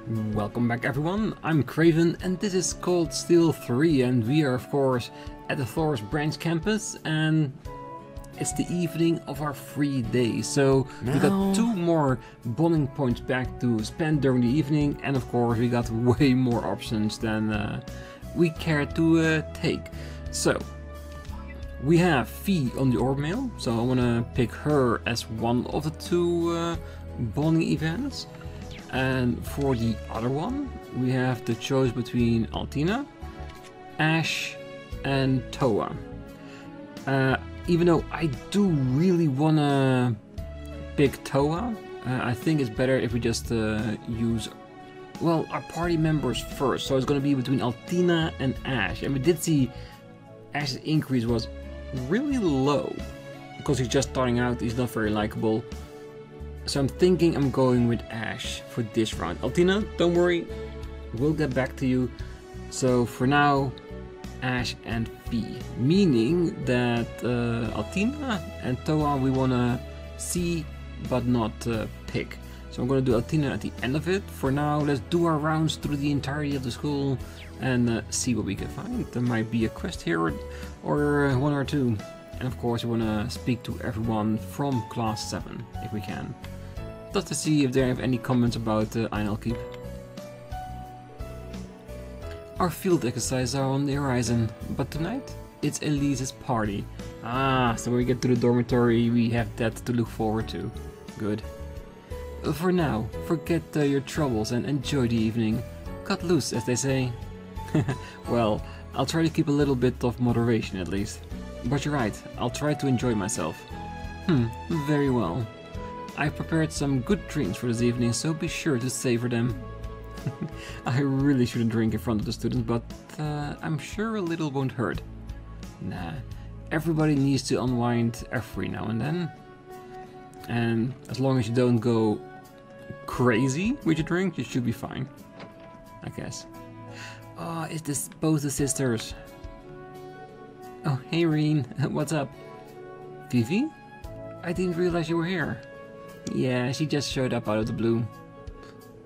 Welcome back everyone, I'm Craven and this is Cold Steel 3 and we are of course at the Thors Branch Campus and it's the evening of our free day. So we got 2 more bonding points back to spend during the evening and of course we got way more options than we care to take. So we have Fee on the orb mail, so I want to pick her as one of the 2 bonding events. And for the other one, we have the choice between Altina, Ash, and Towa. Even though I do really wanna pick Towa, I think it's better if we just use, well, our party members first. So it's gonna be between Altina and Ash. And we did see Ash's increase was really low because he's just starting out. He's not very likable. So I'm thinking I'm going with Ash for this round. Altina, don't worry, we'll get back to you. So for now, Ash and Fee. Meaning that Altina and Towa we want to see but not pick. So I'm going to do Altina at the end of it. For now, let's do our rounds through the entirety of the school and see what we can find. There might be a quest here or 1 or 2. And of course we want to speak to everyone from Class 7 if we can. Just to see if they have any comments about Einel Keep. Our field exercises are on the horizon, but tonight it's Elise's party. Ah, so when we get to the dormitory we have that to look forward to. Good. For now, forget your troubles and enjoy the evening. Cut loose, as they say. Well, I'll try to keep a little bit of moderation at least. But you're right, I'll try to enjoy myself. Very well. I've prepared some good drinks for this evening, so be sure to savor them. I really shouldn't drink in front of the students, but I'm sure a little won't hurt. Nah, everybody needs to unwind every now and then. And as long as you don't go crazy with your drink, you should be fine, I guess. Oh, it's this both the sisters. Oh, hey Rean, what's up? Vivi? I didn't realize you were here. Yeah, she just showed up out of the blue.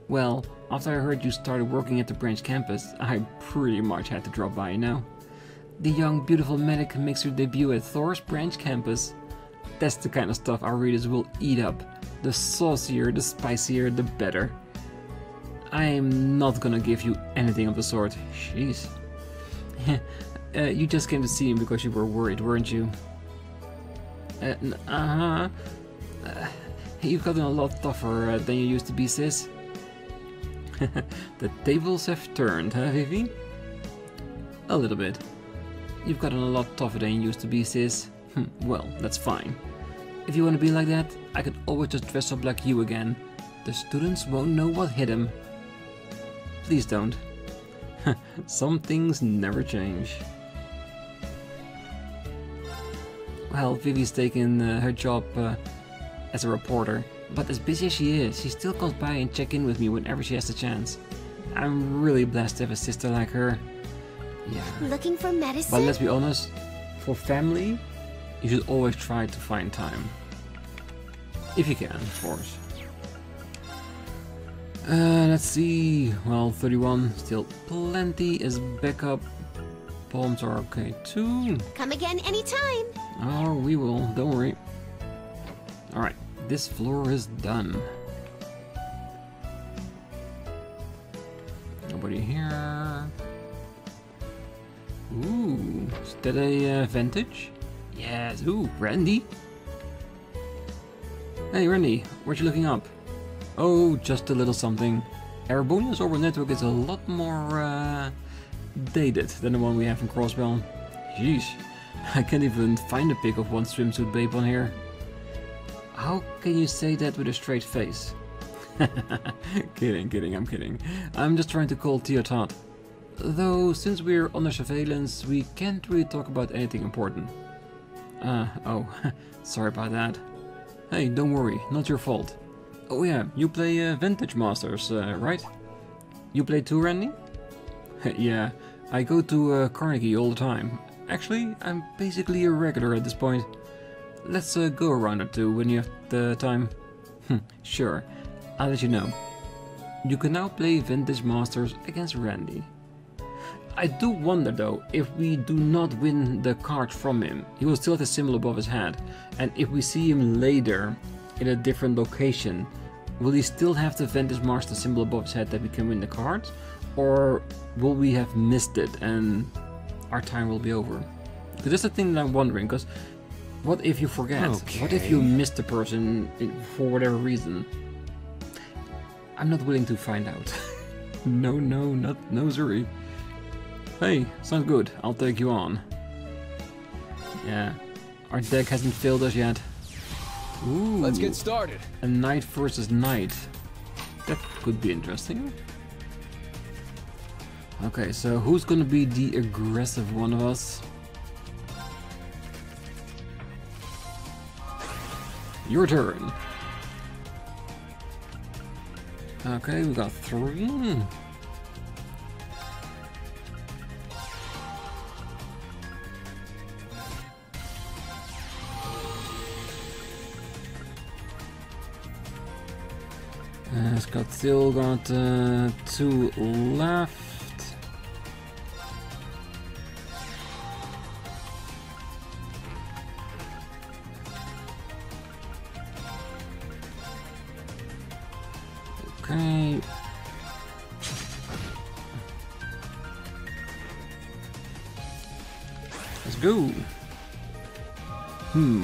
Well, after I heard you started working at the branch campus, I pretty much had to drop by, you know? The young, beautiful medic makes her debut at Thors Branch Campus. That's the kind of stuff our readers will eat up. The saucier, the spicier, the better. I'm not gonna give you anything of the sort. Jeez. You just came to see him because you were worried, weren't you? You've gotten a lot tougher than you used to be, sis. The tables have turned, huh, Vivi? A little bit. You've gotten a lot tougher than you used to be, sis. Well, that's fine. If you want to be like that, I can always just dress up like you again. The students won't know what hit him. Please don't. Some things never change. Well, Vivi's taken her job as a reporter, but as busy as she is, she still comes by and check in with me whenever she has the chance. I'm really blessed to have a sister like her. Yeah. Looking for medicine? But let's be honest, for family, you should always try to find time. If you can, of course. Let's see. Well, 31, still plenty as backup. Bombs are okay too. Come again anytime. Oh, we will. Don't worry. Alright, this floor is done. Nobody here. Ooh, is that a vintage? Yes. Ooh, Randy. Hey, Randy, what you looking up? Oh, just a little something. Erebonian's orbital network is a lot more dated than the one we have in Crossbell. Jeez, I can't even find a pic of one swimsuit babe on here. How can you say that with a straight face? Kidding, I'm kidding. I'm just trying to call Tia Todd. Though, since we're under surveillance, we can't really talk about anything important. Oh, sorry about that. Hey, don't worry, not your fault. Oh yeah, you play Vintage Masters, right? You play too, Randy? Yeah, I go to Carnegie all the time. Actually, I'm basically a regular at this point. Let's go a round or two when you have the time. Sure, I'll let you know. You can now play Vintage Masters against Randy. I do wonder though, if we do not win the card from him, he will still have the symbol above his head, and if we see him later in a different location, will he still have the Vintage Master symbol above his head that we can win the card? Or will we have missed it and our time will be over? Because that's the thing that I'm wondering, because what if you forget? Okay. What if you miss the person for whatever reason? I'm not willing to find out. No, sorry. Hey, sounds good. I'll take you on. Yeah, our deck hasn't failed us yet. Ooh, Let's get started. a knight versus knight. That could be interesting. Okay, so who's gonna be the aggressive one of us? Your turn. Okay, we got 3. Still got 2 left. Okay. Let's go.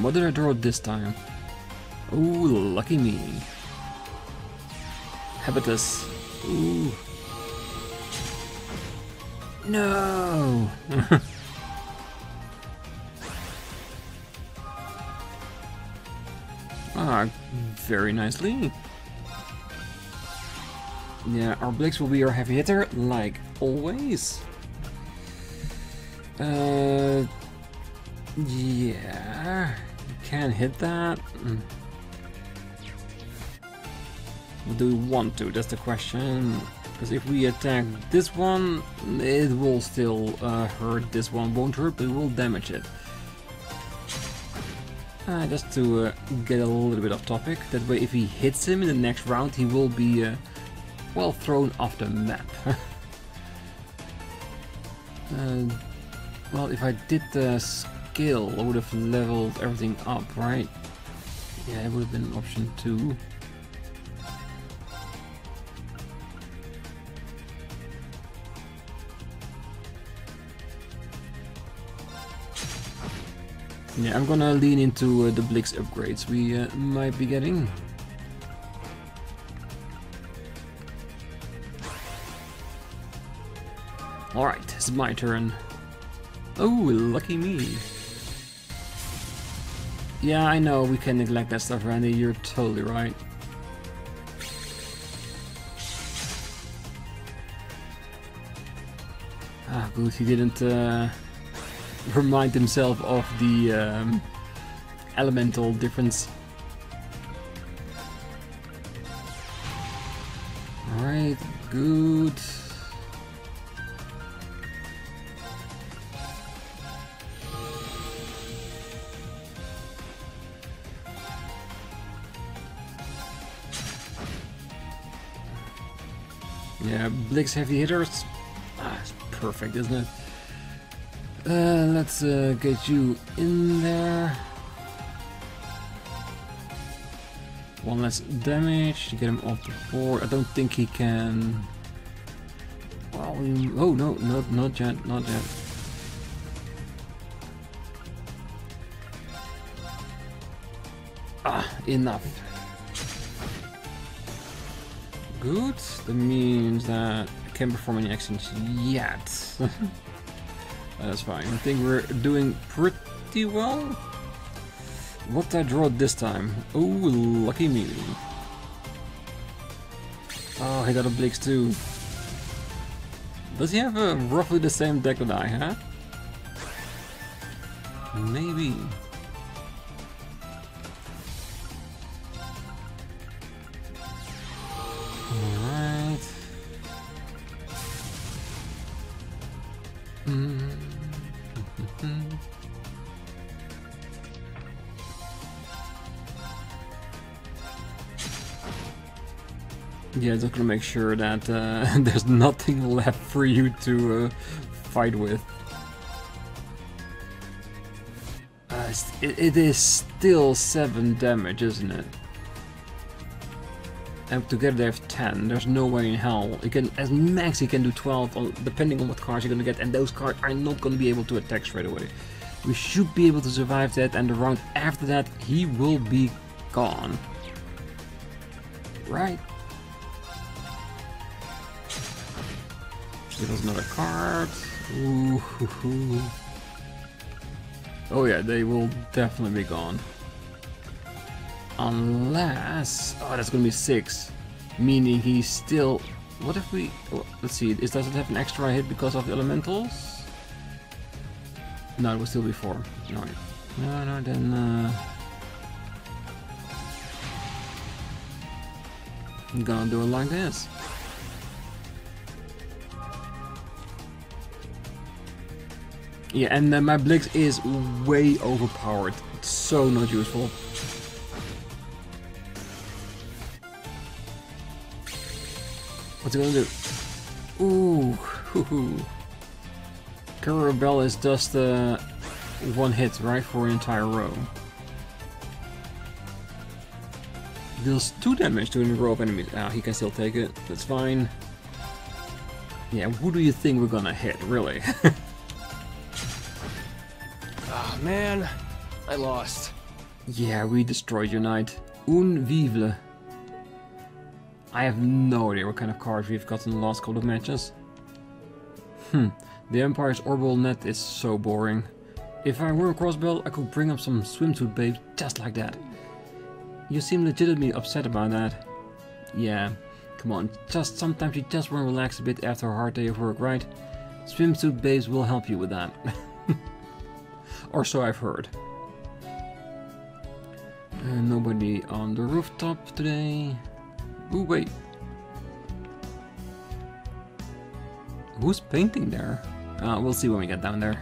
What did I draw this time? Oh, lucky me. Habitus. Ooh. No! Very nicely. Yeah, our Blix will be our heavy hitter, like always. Yeah, you can hit that. Do we want to? That's the question. Because if we attack this one, it will still hurt. This one won't hurt, but it will damage it. Just to get a little bit off topic. That way, if he hits him in the next round, he will be well thrown off the map. Well, if I did the skill, I would have leveled everything up, right? Yeah, it would have been option 2. Yeah, I'm gonna lean into the Blix upgrades we might be getting. Alright, it's my turn. Oh, lucky me. Yeah, I know, we can neglect that stuff, Randy, you're totally right. Good, he didn't remind himself of the elemental difference. Alright, good. Yeah, Blix heavy hitters. It's perfect, isn't it? Let's get you in there. 1 less damage to get him off the board. I don't think he can. Well, oh no, not yet, not yet. Enough. Good. That means that I can't perform any actions yet. That's fine. I think we're doing pretty well. What did I draw this time? Oh, lucky me. Oh, I got a Blix too. Does he have roughly the same deck that I have? Maybe. Alright. Yeah, just gonna make sure that there's nothing left for you to fight with. It is still 7 damage, isn't it? And together they have 10. There's no way in hell. He can, as max, he can do 12, depending on what cards you're gonna get. And those cards are not gonna be able to attack straight away. We should be able to survive that, and the round after that, he will be gone. Right? Give us another card. Ooh, hoo, hoo. Oh yeah, they will definitely be gone. Unless... oh, that's gonna be 6. Meaning he's still... what if we... oh, let's see, does it have an extra hit because of the elementals? No, it will still be 4. No, no, then... I'm gonna do it like this. Yeah, and my Blix is way overpowered. It's so not useful. What's it gonna do? Ooh, hoo hoo. Crossbell is just 1 hit, right, for an entire row. Deals 2 damage to a row of enemies. Ah, he can still take it. That's fine. Yeah, who do you think we're gonna hit, really? Ah, man, I lost. Yeah, we destroyed your knight. Un vivle. I have no idea what kind of cards we've got in the last couple of matches. The Empire's orbital net is so boring. If I were a Crossbell, I could bring up some swimsuit babes just like that. You seem legitimately upset about that. Yeah, come on, just sometimes you just want to relax a bit after a hard day of work, right? Swimsuit babes will help you with that. Or so I've heard. Nobody on the rooftop today. Ooh, wait. Who's painting there? We'll see when we get down there.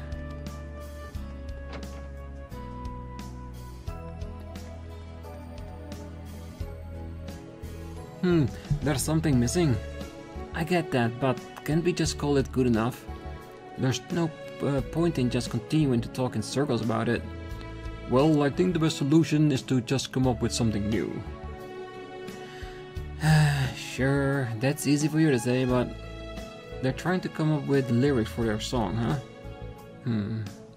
There's something missing. I get that, but can't we just call it good enough? There's no point in just continuing to talk in circles about it. Well, I think the best solution is to just come up with something new. Sure, that's easy for you to say, but they're trying to come up with lyrics for their song, huh?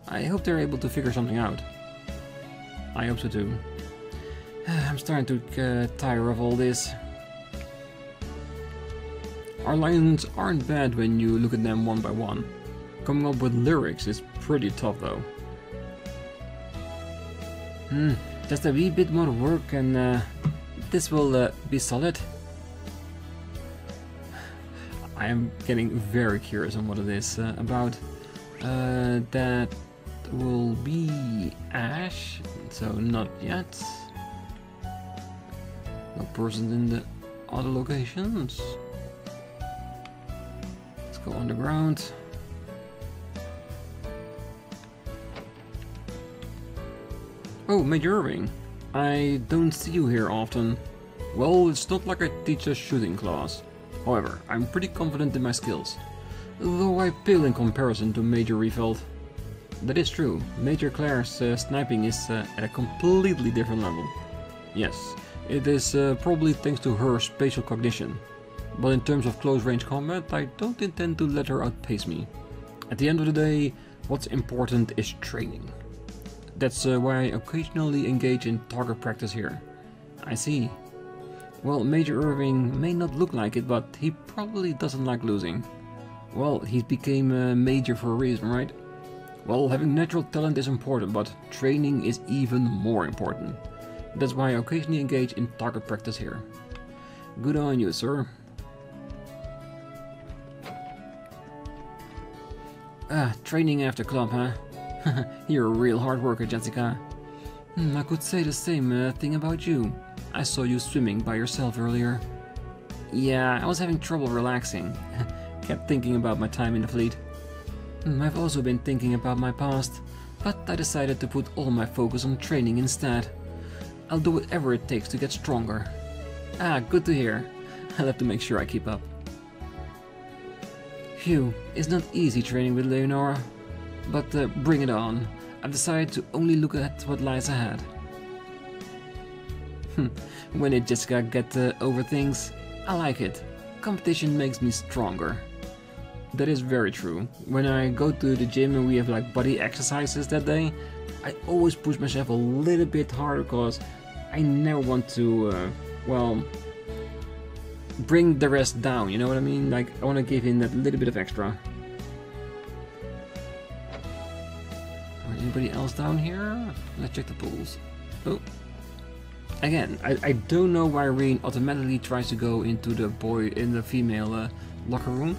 I hope they're able to figure something out. I hope so too. I'm starting to get tired of all this. Our lines aren't bad when you look at them one by one. Coming up with lyrics is pretty tough though. Just a wee bit more work and this will be solid. I am getting very curious on what it is about. That will be Ash, so not yet. No person in the other locations. Let's go underground. Oh, Major Irving. I don't see you here often. Well, it's not like I teach a shooting class. However, I'm pretty confident in my skills, though I pale in comparison to Major Refeld. That is true, Major Claire's sniping is at a completely different level. Yes, it is probably thanks to her spatial cognition, but in terms of close range combat, I don't intend to let her outpace me. At the end of the day, what's important is training. That's why I occasionally engage in target practice here. I see. Well, Major Irving may not look like it, but he probably doesn't like losing. Well, he became a major for a reason, right? Well, having natural talent is important, but training is even more important. That's why I occasionally engage in target practice here. Good on you, sir. Training after club, huh? You're a real hard worker, Jessica. I could say the same thing about you. I saw you swimming by yourself earlier. Yeah, I was having trouble relaxing. Kept thinking about my time in the fleet. I've also been thinking about my past, but I decided to put all my focus on training instead. I'll do whatever it takes to get stronger. Good to hear. I'll have to make sure I keep up. Phew, it's not easy training with Leonora. But bring it on. I've decided to only look at what lies ahead. When did Jessica get over things? I like it. Competition makes me stronger. That is very true. When I go to the gym and we have like body exercises that day, I always push myself a little bit harder because I never want to, well, bring the rest down, you know what I mean? Like, I want to give in that little bit of extra. Anybody else down here? Let's check the pools. Oh. Again, I don't know why Rean automatically tries to go into the female locker room.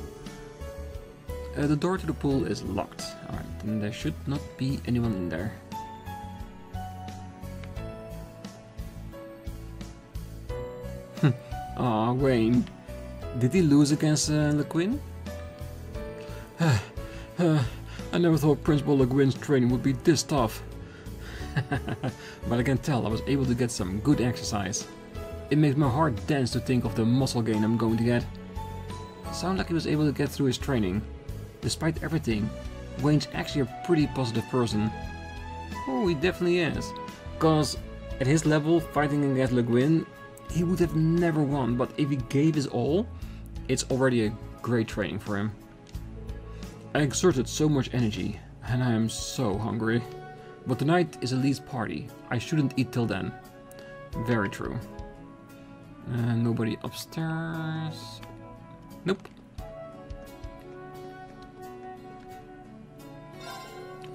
The door to the pool is locked. Alright, and there should not be anyone in there. Aw, Wayne. Did he lose against Le Guin? I never thought Principal Le Guin's training would be this tough. But I can tell I was able to get some good exercise. It makes my heart dance to think of the muscle gain I'm going to get. Sounds like he was able to get through his training. Despite everything, Wayne's actually a pretty positive person. Oh, he definitely is. Cause at his level, fighting against Le Guin, he would have never won, but if he gave his all, it's already a great training for him. I exerted so much energy, and I am so hungry. But tonight is Elite's party. I shouldn't eat till then. Very true. Nobody upstairs. Nope.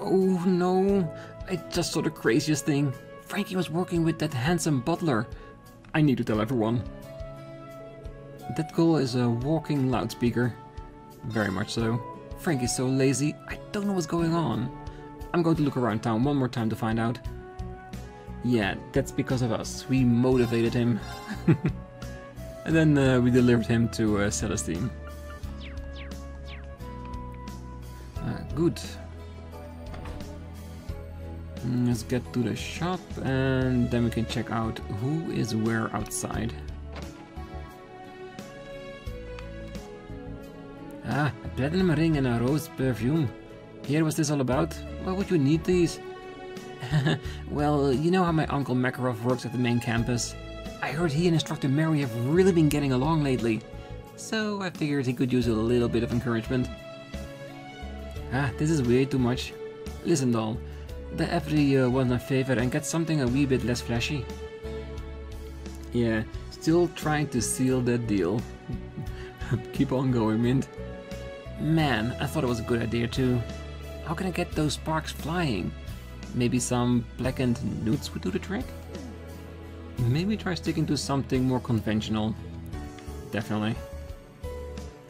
Oh no, I just saw the craziest thing. Frankie was working with that handsome butler. I need to tell everyone. That girl is a walking loudspeaker. Very much so. Frankie's so lazy, I don't know what's going on. I'm going to look around town one more time to find out. Yeah, that's because of us. We motivated him. And then we delivered him to Celestine. Good. Let's get to the shop and then we can check out who is where outside. Ah, a platinum ring and a rose perfume. Here, what's this all about? Why would you need these? Well, you know how my uncle Makarov works at the main campus. I heard he and instructor Mary have really been getting along lately. So I figured he could use a little bit of encouragement. Ah, this is way too much. Listen, doll. The Every want a favor and get something a wee bit less flashy. Yeah, still trying to seal that deal. Keep on going, Mint. Man, I thought it was a good idea too. How can I get those sparks flying? Maybe some blackened newts would do the trick? Maybe try sticking to something more conventional. Definitely.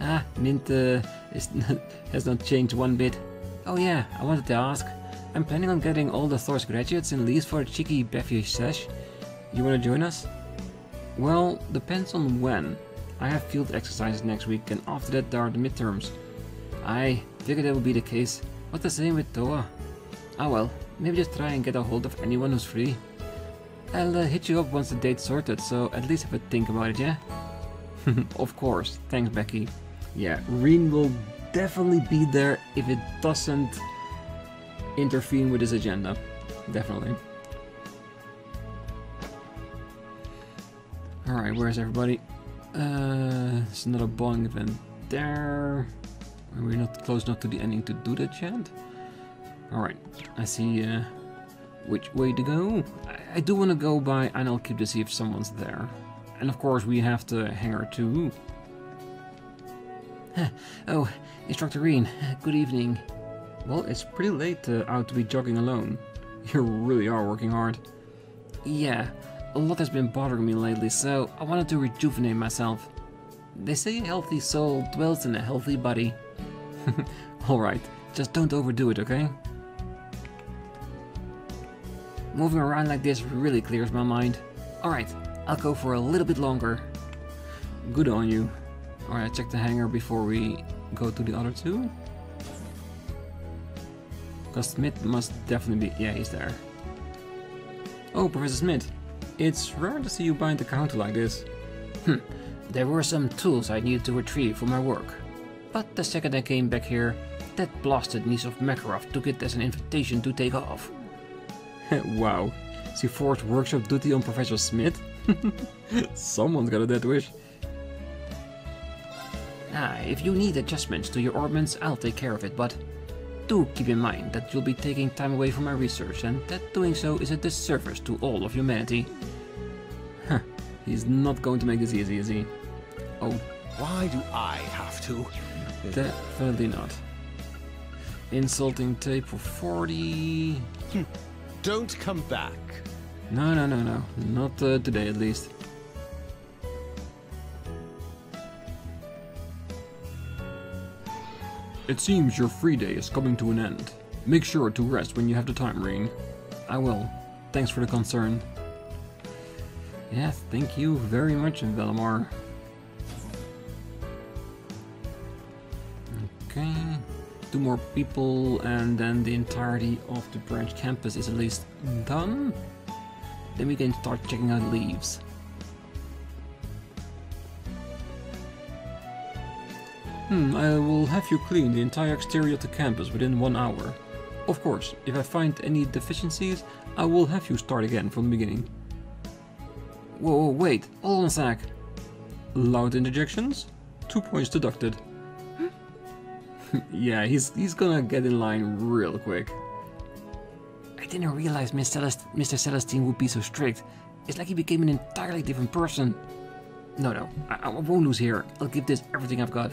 Ah, Mint has not changed one bit. Oh yeah, I wanted to ask. I'm planning on getting all the Thors graduates in leave for a cheeky Beffy sesh. You wanna join us? Well, depends on when. I have field exercises next week and after that there are the midterms. I figured that would be the case. What's the same with Towa? Ah well, maybe just try and get a hold of anyone who's free. I'll hit you up once the date's sorted, so at least have a think about it, yeah? Of course, thanks Becky. Yeah, Rean will definitely be there if it doesn't intervene with his agenda. Definitely. Alright, where's everybody? It's another bowling event there. We're not close enough to the ending to do that yet. Alright, I see which way to go. I do want to go by Anal Keep to see if someone's there. And of course we have the hangar too. Oh, Instructor Rean, good evening. Well, it's pretty late out to be jogging alone. You really are working hard. Yeah, a lot has been bothering me lately, so I wanted to rejuvenate myself. They say a healthy soul dwells in a healthy body. Alright, just don't overdo it, okay? Moving around like this really clears my mind. Alright, I'll go for a little bit longer. Good on you. Alright, check the hangar before we go to the other two. Because Smith must definitely be... yeah, he's there. Oh, Professor Smith. It's rare to see you behind the counter like this. There were some tools I needed to retrieve for my work. But the second I came back here, that blasted niece of Makarov took it as an invitation to take off. Wow, she forced workshop duty on Professor Smith? Someone's got a dead wish. If you need adjustments to your ordnance, I'll take care of it, but do keep in mind that you'll be taking time away from my research, and that doing so is a disservice to all of humanity. Huh, he's not going to make this easy, is he? Oh. Why do I have to? Definitely not. Insulting tape for 40... Don't come back. No. Not today, at least. It seems your free day is coming to an end. Make sure to rest when you have the time, Rean. I will. Thanks for the concern. Yes, thank you very much, Velimar. Okay. 2 more people and then the entirety of the branch campus is at least done. Then we can start checking out leaves. I will have you clean the entire exterior of the campus within 1 hour. Of course, if I find any deficiencies, I will have you start again from the beginning. Whoa, wait, hold on a sec. Loud interjections? 2 points deducted. Yeah, he's gonna get in line real quick. I didn't realize Mr. Celestine would be so strict. It's like he became an entirely different person. No, I won't lose here. I'll give this everything I've got.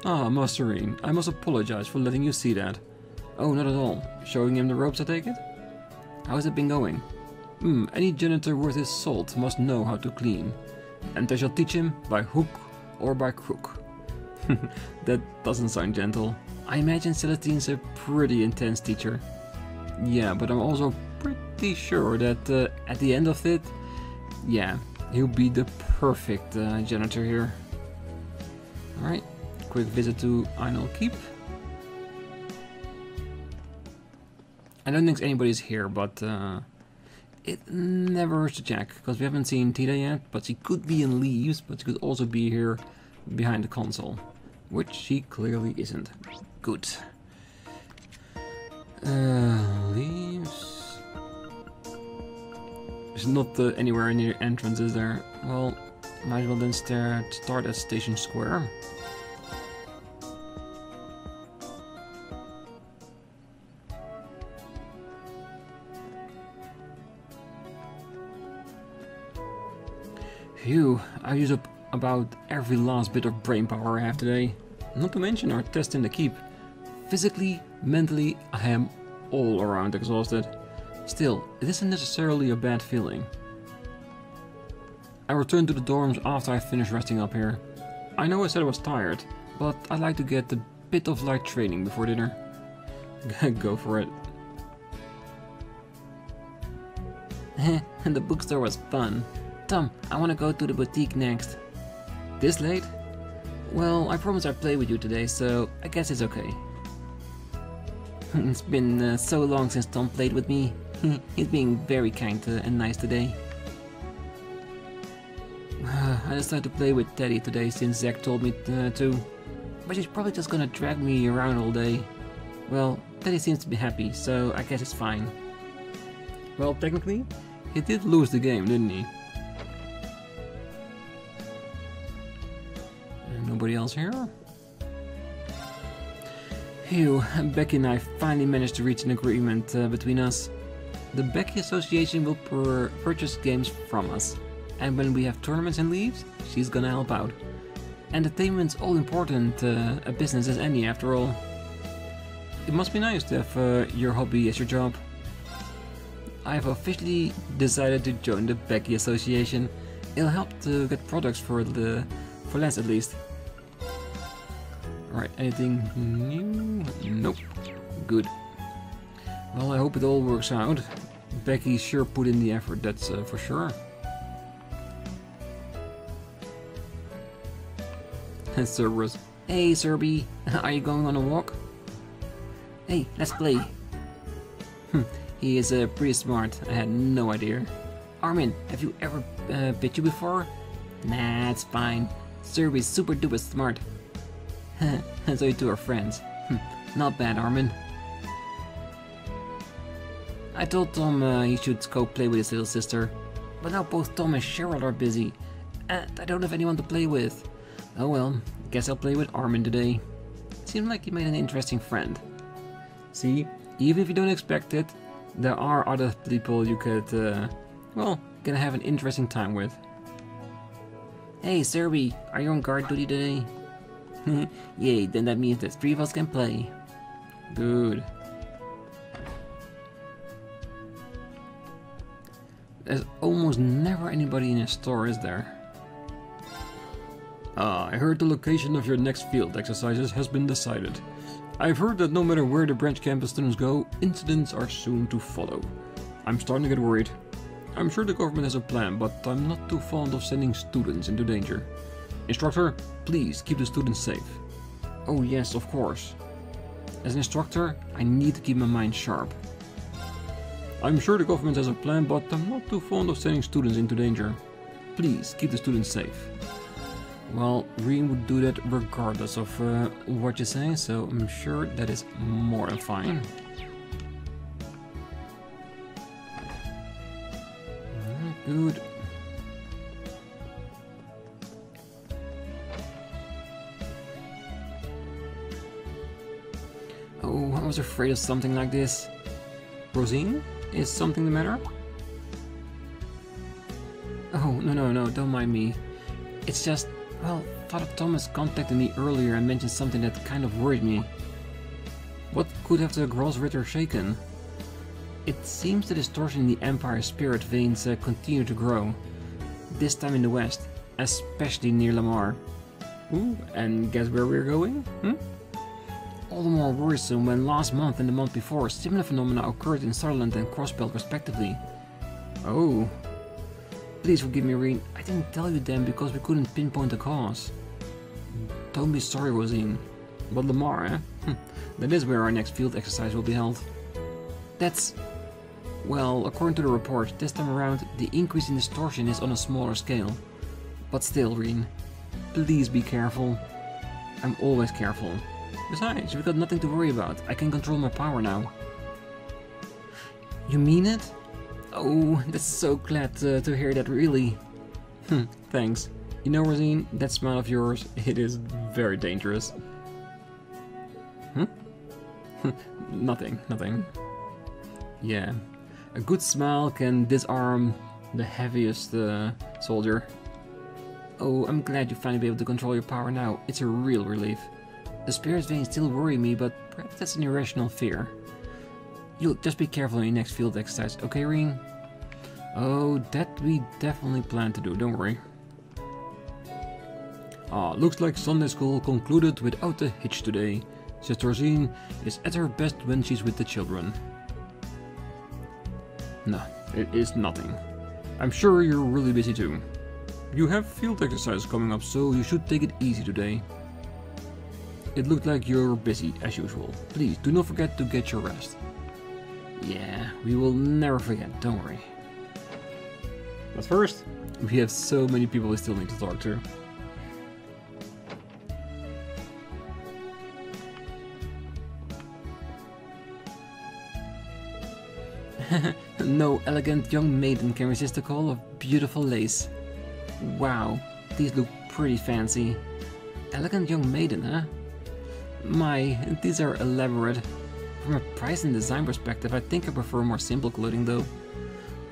Ah, Master Rean, I must apologize for letting you see that. Oh, not at all. Showing him the ropes, I take it? How's it been going? Any janitor worth his salt must know how to clean. And I shall teach him by hook or by crook. That doesn't sound gentle. I imagine Celestine's a pretty intense teacher. Yeah, but I'm also pretty sure that at the end of it, yeah, he'll be the perfect janitor here. Alright, quick visit to Einol Keep. I don't think anybody's here, but it never hurts to check, because we haven't seen Tita yet, but she could be in leaves, but she could also be here behind the console, which she clearly isn't. Good. Leaves. There's not anywhere near entrance, is there? Well, might as well then start at Station Square. Phew, I used up about every last bit of brain power I have today. Not to mention our test in the keep. Physically, mentally, I am all around exhausted. Still, it isn't necessarily a bad feeling. I returned to the dorms after I finished resting up here. I know I said I was tired, but I'd like to get a bit of light training before dinner. Go for it. The bookstore was fun. Tom, I want to go to the boutique next. This late? Well, I promised I'd play with you today, so I guess it's okay. It's been so long since Tom played with me. He's being very kind and nice today. I decided to play with Teddy today since Zach told me to. But she's probably just gonna drag me around all day. Well, Teddy seems to be happy, so I guess it's fine. Well, technically, he did lose the game, didn't he? Nobody else here? Phew, Becky and I finally managed to reach an agreement between us. The Becky Association will purchase games from us, and when we have tournaments and leagues, she's gonna help out. Entertainment's all important a business as any, after all. It must be nice to have your hobby as your job. I have officially decided to join the Becky Association. It'll help to get products for less at least. Alright, anything new? Nope. Good. Well, I hope it all works out. Becky sure put in the effort, that's for sure. Cerberus. Hey, Serby, are you going on a walk? Hey, let's play. He is pretty smart, I had no idea. Armin, have you ever bit you before? Nah, it's fine. Serby's super duper smart. And so you two are friends. Not bad, Armin. I told Tom he should go play with his little sister. But now both Tom and Cheryl are busy. And I don't have anyone to play with. Oh well, guess I'll play with Armin today. Seemed like he made an interesting friend. See, even if you don't expect it, there are other people you could, well, gonna have an interesting time with. Hey, Serby, are you on guard duty today? Yay, then that means that 3 of us can play. Good. There's almost never anybody in a store, is there? I heard the location of your next field exercises has been decided. I've heard that no matter where the branch campus students go, incidents are soon to follow. I'm starting to get worried. I'm sure the government has a plan, but I'm not too fond of sending students into danger. Instructor, please keep the students safe. Oh yes, of course. As an instructor, I need to keep my mind sharp. I'm sure the government has a plan, but I'm not too fond of sending students into danger. Please keep the students safe. Well, Rean would do that regardless of what you say, so I'm sure that is more than fine. Good. Oh, I was afraid of something like this. Rosine? Is something the matter? Oh, no, don't mind me. It's just, well, Father Thomas contacted me earlier and mentioned something that kind of worried me. What could have the Gross Ritter shaken? It seems the distortion in the Empire spirit veins continue to grow. This time in the west, especially near Lamar. Ooh, and guess where we're going? All the more worrisome when last month and the month before similar phenomena occurred in Sutherland and Crossbell respectively. Oh. Please forgive me, Rean. I didn't tell you then because we couldn't pinpoint the cause. Don't be sorry, Rosine. But Lamar, eh? That is where our next field exercise will be held. That's... Well, according to the report, this time around, the increase in distortion is on a smaller scale. But still, Rean, please be careful. I'm always careful. Besides, we've got nothing to worry about. I can control my power now. You mean it? Oh, that's so glad to hear that, really. Thanks. You know, Rosine, that smile of yours, it is very dangerous. Nothing. Yeah, a good smile can disarm the heaviest soldier. Oh, I'm glad you finally be able to control your power now. It's a real relief. The spirit's veins still worry me, but perhaps that's an irrational fear. You'll just be careful in your next field exercise, okay, Rean? Oh, that we definitely plan to do, don't worry. Looks like Sunday school concluded without a hitch today. Sister Rosine is at her best when she's with the children. No, it is nothing. I'm sure you're really busy too. You have field exercise coming up, so you should take it easy today. It looked like you're busy, as usual. Please, do not forget to get your rest. Yeah, we will never forget, don't worry. But first, we have so many people we still need to talk to. No elegant young maiden can resist the call of beautiful lace. Wow, these look pretty fancy. Elegant young maiden, huh? My, these are elaborate. From a price and design perspective, I think I prefer more simple clothing though.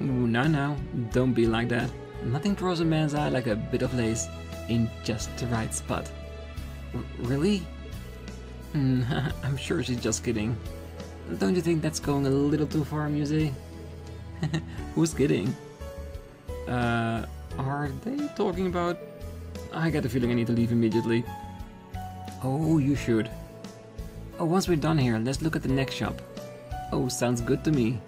Ooh, now, don't be like that. Nothing draws a man's eye like a bit of lace in just the right spot. Really? I'm sure she's just kidding. Don't you think that's going a little too far, Muse? Who's kidding? Are they talking about... I get the feeling I need to leave immediately. Oh, you should. Oh, once we're done here, let's look at the next shop. Oh, sounds good to me.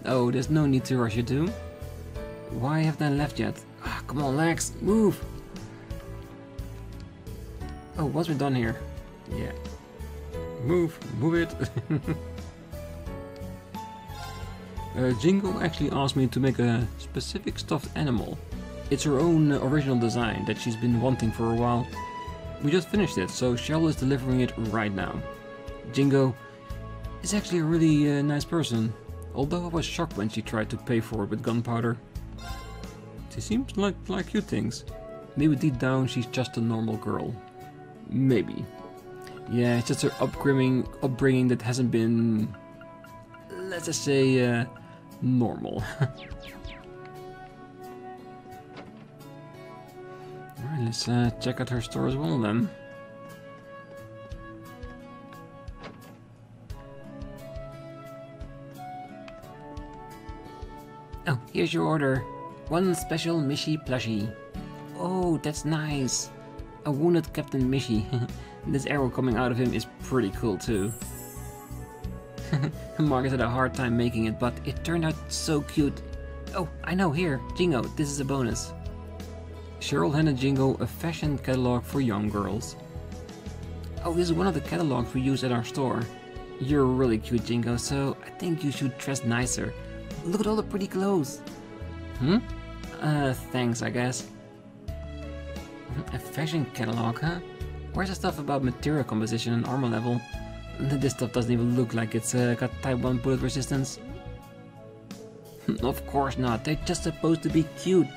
Oh, there's no need to rush you two. Why haven't I left yet? Come on, Lex, move! Oh, once we're done here. Yeah. Move it. Jingo actually asked me to make a specific stuffed animal. It's her own original design that she's been wanting for a while. We just finished it, so Cheryl is delivering it right now. Jingo is actually a really nice person, although I was shocked when she tried to pay for it with gunpowder. She seems like cute things. Maybe deep down she's just a normal girl. Maybe. Yeah, it's just her upbringing that hasn't been, let's just say, normal. Alright, let's check out her store as well then. Oh, here's your order. One special Mishy plushie. Oh, that's nice. A wounded Captain Mishy. This arrow coming out of him is pretty cool too. Marcus had a hard time making it, but it turned out so cute. Oh, I know, here, Jingo, this is a bonus. Cheryl handed Jingo a fashion catalog for young girls. Oh, this is one of the catalogs we use at our store. You're really cute, Jingo, so I think you should dress nicer. Look at all the pretty clothes. Thanks, I guess. A fashion catalog, huh? Where's the stuff about material composition and armor level? This stuff doesn't even look like it's got type 1 bullet resistance. Of course not, they're just supposed to be cute.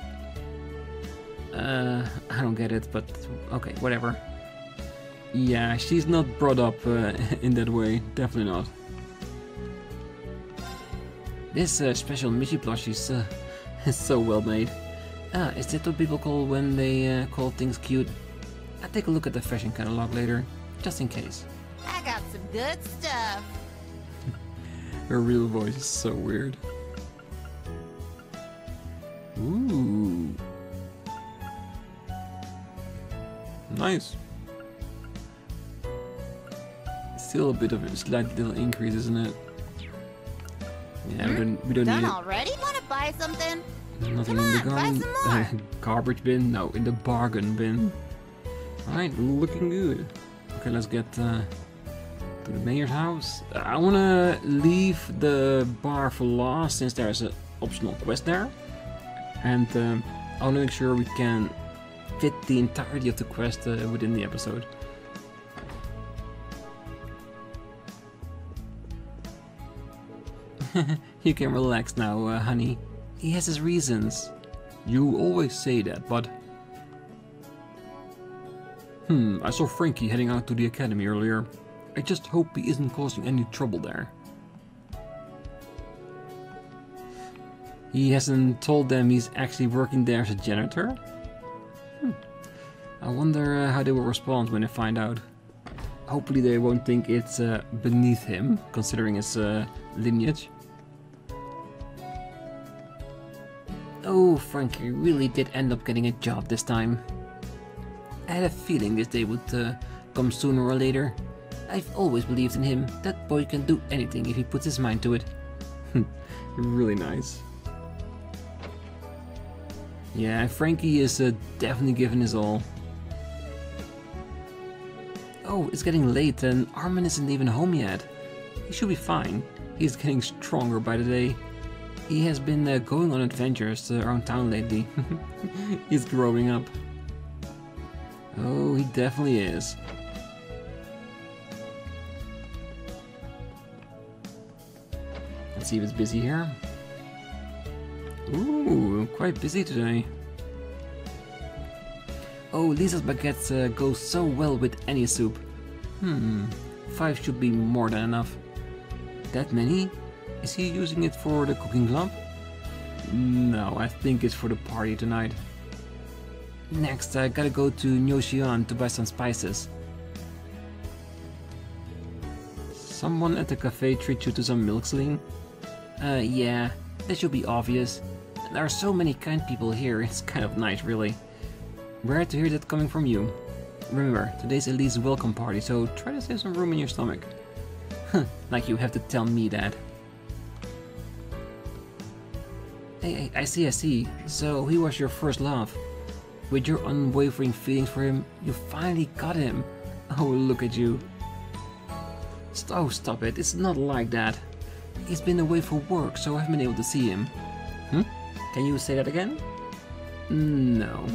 I don't get it, but okay, whatever. Yeah, she's not brought up in that way, definitely not. This special Mishy plushie is so well made. Is that what people call when they call things cute? I'll take a look at the fashion catalog later, just in case. I got some good stuff. Her real voice is so weird. Ooh. Nice. Still a bit of a slight little increase, isn't it? Yeah, we don't Done need it. already? Wanna buy something? Nothing Come in the on, buy some more. garbage bin? No, in the bargain bin. Alright, looking good. Okay, let's get to the mayor's house. I wanna leave the bar for last since there's an optional quest there. And I wanna make sure we can fit the entirety of the quest within the episode. You can relax now, honey. He has his reasons. You always say that, but... I saw Frankie heading out to the academy earlier. I just hope he isn't causing any trouble there. He hasn't told them he's actually working there as a janitor? I wonder how they will respond when they find out. Hopefully they won't think it's beneath him, considering his lineage. Oh, Frankie really did end up getting a job this time. I had a feeling this day would come sooner or later. I've always believed in him. That boy can do anything if he puts his mind to it. Really nice. Yeah, Frankie is definitely giving his all. Oh, it's getting late and Armin isn't even home yet. He should be fine. He's getting stronger by the day. He has been going on adventures around town lately. He's growing up. Oh, he definitely is. Let's see if it's busy here. Ooh, quite busy today. Oh, Lisa's baguettes go so well with any soup. 5 should be more than enough. That many? Is he using it for the cooking club? No, I think it's for the party tonight. Next, I gotta go to Nyoshion to buy some spices. Someone at the cafe treat you to some milk sling? Yeah, that should be obvious. There are so many kind people here, it's kind of nice, really. Rare to hear that coming from you. Remember, today's Elite's welcome party, so try to save some room in your stomach. Like you have to tell me that. Hey, I see. So he was your first love. With your unwavering feelings for him, you finally got him. Oh, look at you. Oh, stop it. It's not like that. He's been away for work, so I haven't been able to see him. Can you say that again? No.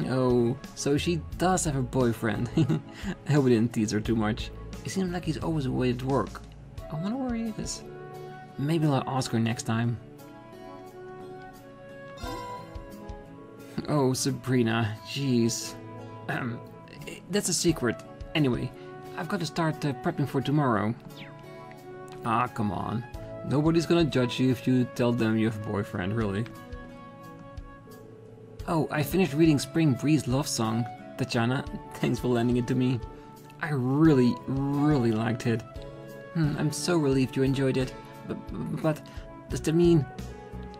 Oh, so she does have a boyfriend. I hope we didn't tease her too much. It seems like he's always away at work. I wonder where he is. Maybe I'll ask her next time. Oh, Sabrina, jeez. That's a secret. Anyway, I've got to start prepping for tomorrow. Ah, come on. Nobody's gonna judge you if you tell them you have a boyfriend, really. Oh, I finished reading Spring Breeze Love Song. Tatjana, thanks for lending it to me. I really liked it. I'm so relieved you enjoyed it. But does that mean...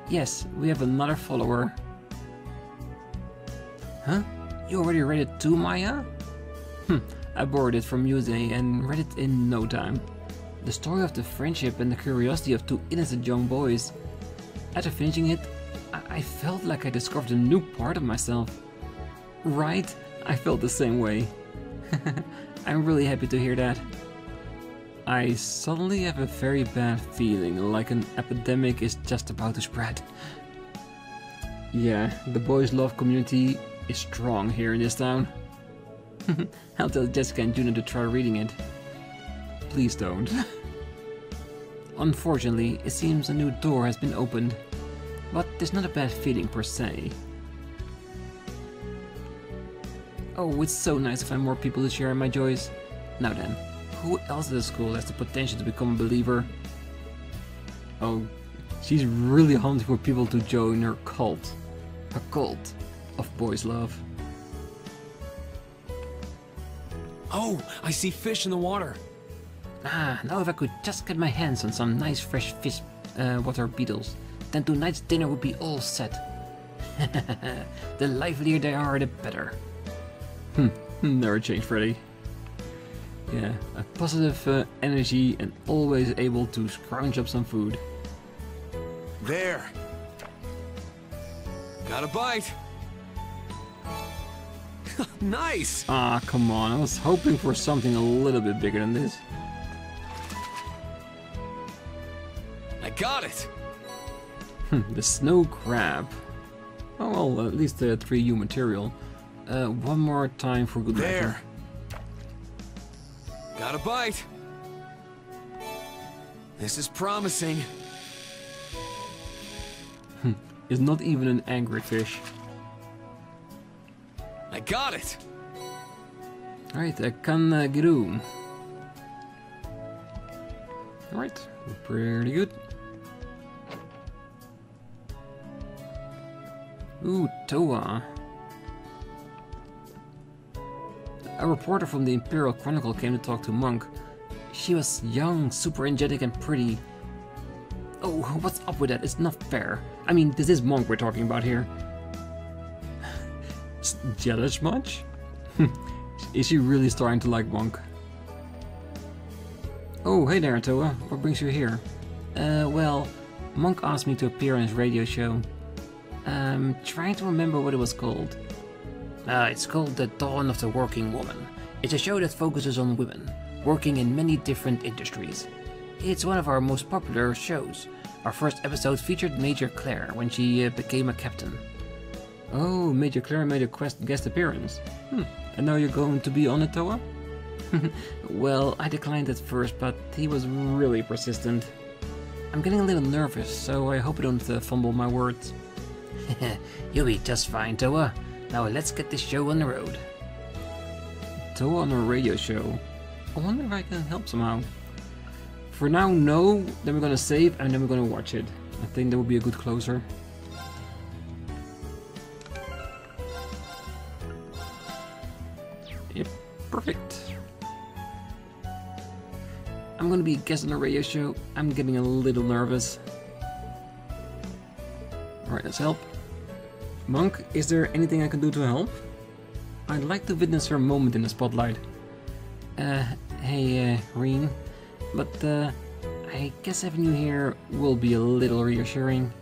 Yes, we have another follower. Huh? You already read it too, Maya? I borrowed it from Muse and read it in no time. The story of the friendship and the curiosity of two innocent young boys. After finishing it, I felt like I discovered a new part of myself. Right? I felt the same way. I'm really happy to hear that. I suddenly have a very bad feeling, like an epidemic is just about to spread. Yeah, the boys' love community is strong here in this town. I'll tell Jessica and Juno to try reading it. Please don't. Unfortunately, it seems a new door has been opened, but there's not a bad feeling per se. Oh, it's so nice to find more people to share my joys. Now then, who else at the school has the potential to become a believer? Oh, she's really hunting for people to join her cult. A cult of boys' love. Oh, I see fish in the water. Ah, now if I could just get my hands on some nice fresh fish water beetles, then tonight's dinner would be all set. The livelier they are, the better. Never change, Freddy. Yeah, a positive energy and always able to scrounge up some food. There. Got a bite. Nice! Ah, come on, I was hoping for something a little bit bigger than this. I got it! The snow crab. Oh well, at least 3U material. One more time for good measure. Got a bite. This is promising. It's not even an angry fish. I got it! Alright, Kangaroo. Alright, pretty good. Ooh, Towa. A reporter from the Imperial Chronicle came to talk to Monk. She was young, super energetic and pretty. Oh, what's up with that? It's not fair. I mean, this is Monk we're talking about here. Jealous much? Is she really starting to like Monk? Oh, hey there, Towa. What brings you here? Well, Monk asked me to appear on his radio show. Trying to remember what it was called. It's called The Dawn of the Working Woman. It's a show that focuses on women, working in many different industries. It's one of our most popular shows. Our first episode featured Major Claire when she became a captain. Oh, Major Claire made a guest appearance. And now you're going to be on it, Towa? Well, I declined at first, but he was really persistent. I'm getting a little nervous, so I hope I don't fumble my words. You'll be just fine, Towa. Now let's get this show on the road. Towa on a radio show. I wonder if I can help somehow. For now, no. Then we're gonna save and then we're gonna watch it. I think that would be a good closer. Yep, perfect. I'm gonna be a guest on a radio show. I'm getting a little nervous. Alright, let's help. Monk, is there anything I can do to help? I'd like to witness her moment in the spotlight. Hey, Rean. But, I guess having you here will be a little reassuring.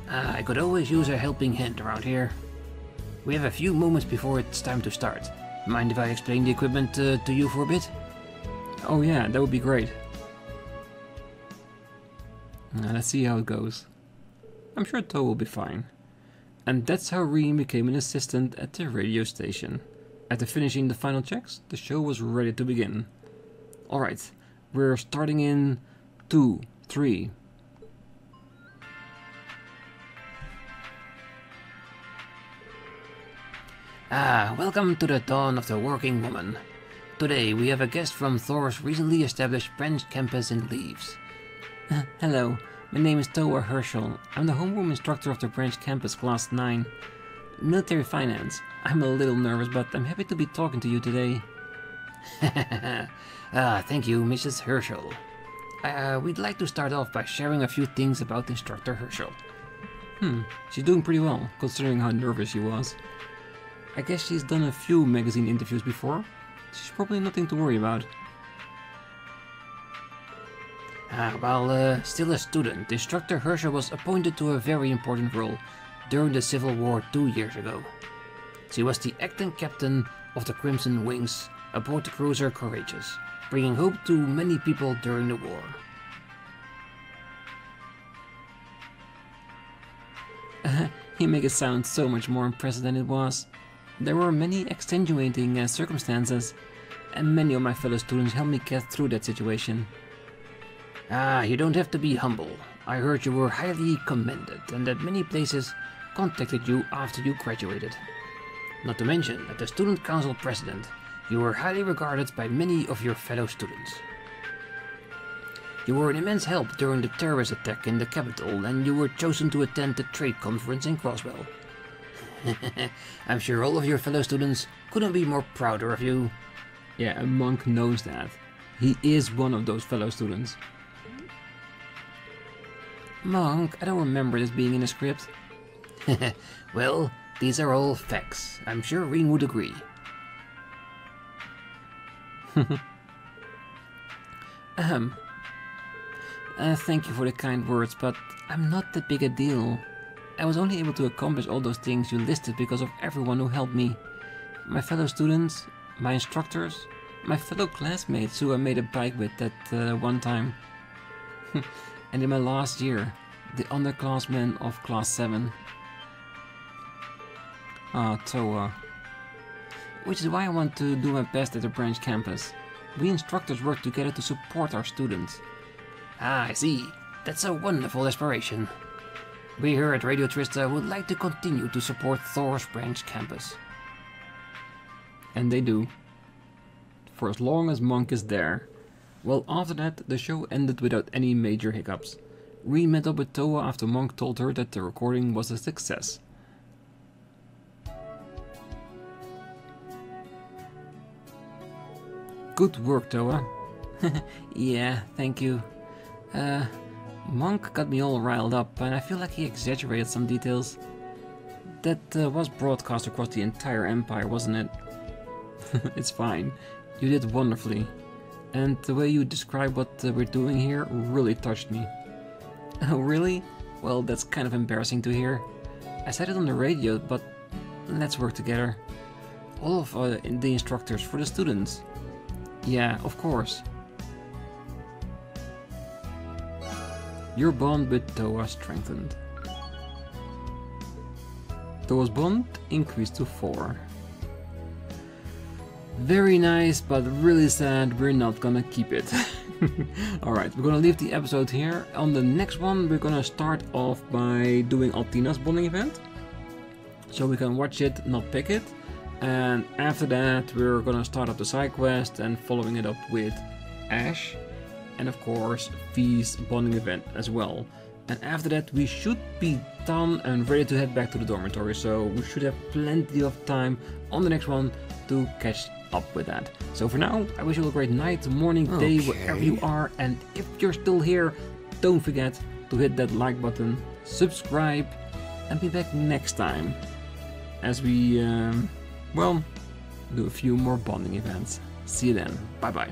I could always use a helping hand around here. We have a few moments before it's time to start. Mind if I explain the equipment to you for a bit? Oh yeah, that would be great. Now, let's see how it goes. I'm sure Towa will be fine. And that's how Rean became an assistant at the radio station. After finishing the final checks, the show was ready to begin. Alright, we're starting in 2, 3. Welcome to the dawn of the working woman. Today we have a guest from Thors' recently established branch campus in Leaves. Hello, my name is Towa Herschel. I'm the homeroom instructor of the branch campus class 9. Military finance. I'm a little nervous, but I'm happy to be talking to you today. Thank you, Mrs. Herschel. We'd like to start off by sharing a few things about Instructor Herschel. She's doing pretty well, considering how nervous she was. I guess she's done a few magazine interviews before. She's probably nothing to worry about. While still a student, Instructor Herschel was appointed to a very important role during the Civil War 2 years ago. She was the acting captain of the Crimson Wings aboard the cruiser Courageous, bringing hope to many people during the war. You make it sound so much more impressive than it was. There were many extenuating circumstances, and many of my fellow students helped me get through that situation. You don't have to be humble. I heard you were highly commended and that many places contacted you after you graduated. Not to mention that the Student Council President, you were highly regarded by many of your fellow students. You were an immense help during the terrorist attack in the capital, and you were chosen to attend the trade conference in Crossbell. I'm sure all of your fellow students couldn't be more prouder of you. Yeah, a monk knows that. He is one of those fellow students. Monk, I don't remember this being in the script. Well, these are all facts. I'm sure Rean would agree. Thank you for the kind words, but I'm not that big a deal. I was only able to accomplish all those things you listed because of everyone who helped me. My fellow students, my instructors, my fellow classmates who I made a bike with that one time. And in my last year, the underclassmen of class 7. Towa. Which is why I want to do my best at the branch campus. We instructors work together to support our students. I see. That's a wonderful aspiration. We here at Radio Trista would like to continue to support Thors Branch Campus. And they do. For as long as Monk is there. Well, after that, the show ended without any major hiccups. Rean met up with Towa after Monk told her that the recording was a success. Good work, Towa. Yeah, thank you. Monk got me all riled up, and I feel like he exaggerated some details. That was broadcast across the entire empire, wasn't it? It's fine. You did wonderfully. And the way you describe what we're doing here really touched me. Oh, really? Well, that's kind of embarrassing to hear. I said it on the radio, but let's work together. All of the instructors for the students. Yeah, of course. Your bond with Towa strengthened. Towa's bond increased to 4. Very nice, but really sad we're not gonna keep it. Alright, we're gonna leave the episode here. On the next one, we're gonna start off by doing Altina's bonding event. So we can watch it, not pick it. And after that, we're gonna start up the side quest and following it up with Ash. And of course, V's bonding event as well. And after that, we should be done and ready to head back to the dormitory. So we should have plenty of time on the next one to catch up with that. So for now, I wish you all a great night, morning, day, wherever you are. And if you're still here, don't forget to hit that like button, subscribe, and be back next time as we, well, do a few more bonding events. See you then. Bye bye.